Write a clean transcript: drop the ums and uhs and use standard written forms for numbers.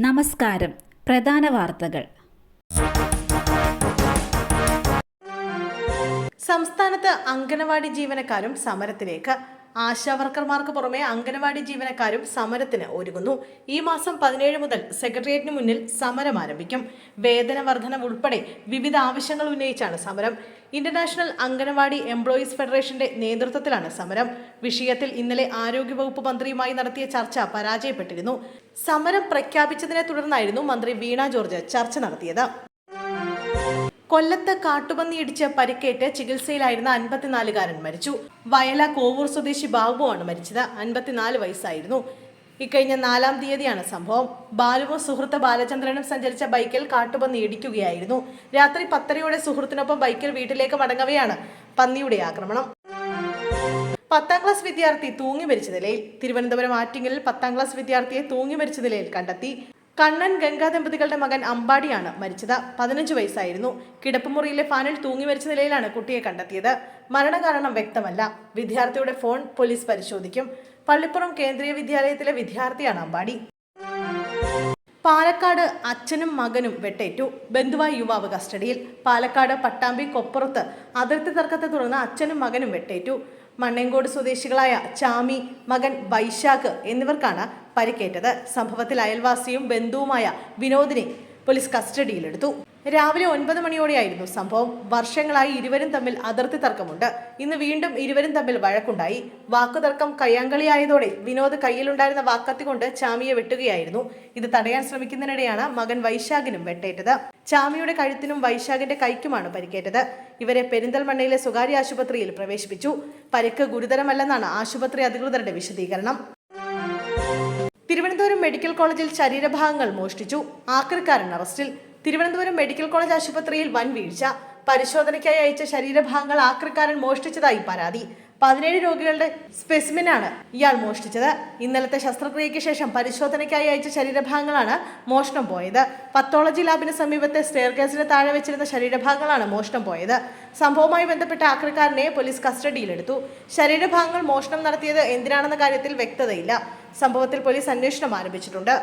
നമസ്കാരം. പ്രധാന വാർത്തകൾ. സംസ്ഥാനത്ത് അംഗനവാടി ജീവനക്കാരും സമരത്തിലേക്ക്. ആശാവർക്കർമാർക്ക് പുറമെ അംഗനവാടി ജീവനക്കാരും സമരത്തിന് ഒരുങ്ങുന്നു. ഈ മാസം 17 മുതൽ സെക്രട്ടേറിയറ്റിന് മുന്നിൽ സമരം ആരംഭിക്കും. വേതന വർധന ഉൾപ്പെടെ വിവിധ ആവശ്യങ്ങൾ ഉന്നയിച്ചാണ് സമരം. ഇന്റർനാഷണൽ അംഗനവാടി എംപ്ലോയീസ് ഫെഡറേഷന്റെ നേതൃത്വത്തിലാണ് സമരം. വിഷയത്തിൽ ഇന്നലെ ആരോഗ്യവകുപ്പ് മന്ത്രിയുമായി നടത്തിയ ചർച്ച പരാജയപ്പെട്ടിരുന്നു. സമരം പ്രഖ്യാപിച്ചതിനെ തുടർന്നായിരുന്നു മന്ത്രി വീണ ജോർജ് ചർച്ച നടത്തിയത്. കൊല്ലത്ത് കാട്ടുപന്നിയിടിച്ച് പരിക്കേറ്റ് ചികിത്സയിലായിരുന്ന 54-കാരൻ മരിച്ചു. വയല കോവൂർ സ്വദേശി ബാബുവാണ് മരിച്ചത്. 54 വയസ്സായിരുന്നു. ഇക്കഴിഞ്ഞ 4-ാം തീയതിയാണ് സംഭവം. ബാലുവും സുഹൃത്ത് ബാലചന്ദ്രനും സഞ്ചരിച്ച ബൈക്കിൽ കാട്ടുപന്നി ഇടിക്കുകയായിരുന്നു. രാത്രി 10:30-യോടെ സുഹൃത്തിനൊപ്പം ബൈക്കിൽ വീട്ടിലേക്ക് മടങ്ങവെയാണ് പന്നിയുടെ ആക്രമണം. 10ാം ക്ലാസ് വിദ്യാർത്ഥി തൂങ്ങി മരിച്ച നിലയിൽ. തിരുവനന്തപുരം ആറ്റിങ്ങലിൽ 10ാം ക്ലാസ് വിദ്യാർത്ഥിയെ തൂങ്ങി മരിച്ച നിലയിൽ കണ്ടെത്തി. കണ്ണൻ ഗംഗാ ദമ്പതികളുടെ മകൻ അമ്പാടിയാണ് മരിച്ചത്. 15 വയസ്സായിരുന്നു. കിടപ്പുമുറിയിലെ ഫാനിൽ തൂങ്ങി മരിച്ച നിലയിലാണ് കുട്ടിയെ കണ്ടെത്തിയത്. മരണകാരണം വ്യക്തമല്ല. വിദ്യാർത്ഥിയുടെ ഫോൺ പോലീസ് പരിശോധിക്കും. പള്ളിപ്പുറം കേന്ദ്രീയ വിദ്യാലയത്തിലെ വിദ്യാർത്ഥിയാണ് അമ്പാടി. പാലക്കാട് അച്ഛനും മകനും വെട്ടേറ്റു. ബന്ധുവായ യുവാവ് കസ്റ്റഡിയിൽ. പാലക്കാട് പട്ടാമ്പി കൊപ്പുറത്ത് അതിർത്തി തർക്കത്തെ തുടർന്ന് അച്ഛനും മകനും വെട്ടേറ്റു. മണ്ണേങ്കോട് സ്വദേശികളായ ചാമി, മകൻ വൈശാഖ് എന്നിവർക്കാണ് പരിക്കേറ്റത്. സംഭവത്തിൽ അയൽവാസിയും ബന്ധുവുമായ വിനോദിനെ പോലീസ് കസ്റ്റഡിയിലെടുത്തു. രാവിലെ 9 മണിയോടെയായിരുന്നു സംഭവം. വർഷങ്ങളായി ഇരുവരും തമ്മിൽ അതിർത്തി തർക്കമുണ്ട്. ഇന്ന് വീണ്ടും ഇരുവരും തമ്മിൽ വഴക്കുണ്ടായി. വാക്കുതർക്കം കയ്യാങ്കളിയായതോടെ വിനോദ് കയ്യിലുണ്ടായിരുന്ന വാക്കത്തി കൊണ്ട് ചാമിയെ വെട്ടുകയായിരുന്നു. ഇത് തടയാൻ ശ്രമിക്കുന്നതിനിടെയാണ് മകൻ വൈശാഖിനും വെട്ടേറ്റത്. ചാമിയുടെ കഴുത്തിനും വൈശാഖിന്റെ കൈക്കുമാണ് പരിക്കേറ്റത്. ഇവരെ പെരിന്തൽമണ്ണയിലെ സ്വകാര്യ ആശുപത്രിയിൽ പ്രവേശിപ്പിച്ചു. പരിക്ക് ഗുരുതരമല്ലെന്നാണ് ആശുപത്രി അധികൃതരുടെ വിശദീകരണം. തിരുവനന്തപുരം മെഡിക്കൽ കോളേജിൽ ശരീരഭാഗങ്ങൾ മോഷ്ടിച്ചു. ആക്രിക്കാരൻ അറസ്റ്റിൽ. തിരുവനന്തപുരം മെഡിക്കൽ കോളേജ് ആശുപത്രിയിൽ വൻ വീഴ്ച. പരിശോധനയ്ക്കായി അയച്ച ശരീരഭാഗങ്ങൾ ആക്രിക്കാരൻ മോഷ്ടിച്ചതായി പരാതി. 17 രോഗികളുടെ സ്പെസിമെനാണ് ഇയാൾ മോഷ്ടിച്ചത്. ഇന്നലത്തെ ശസ്ത്രക്രിയയ്ക്ക് ശേഷം പരിശോധനയ്ക്കായി അയച്ച ശരീരഭാഗങ്ങളാണ് മോഷണം പോയത്. പത്തോളജി ലാബിന് സമീപത്തെ സ്റ്റെയർകേസിന് താഴെ വെച്ചിരുന്ന ശരീരഭാഗങ്ങളാണ് മോഷണം പോയത്. സംഭവവുമായി ബന്ധപ്പെട്ട ആക്രിക്കാരനെ പോലീസ് കസ്റ്റഡിയിലെടുത്തു. ശരീരഭാഗങ്ങൾ മോഷണം നടത്തിയത് എന്തിനാണെന്ന കാര്യത്തിൽ വ്യക്തതയില്ല. സംഭവത്തിൽ പോലീസ് അന്വേഷണം ആരംഭിച്ചിട്ടുണ്ട്.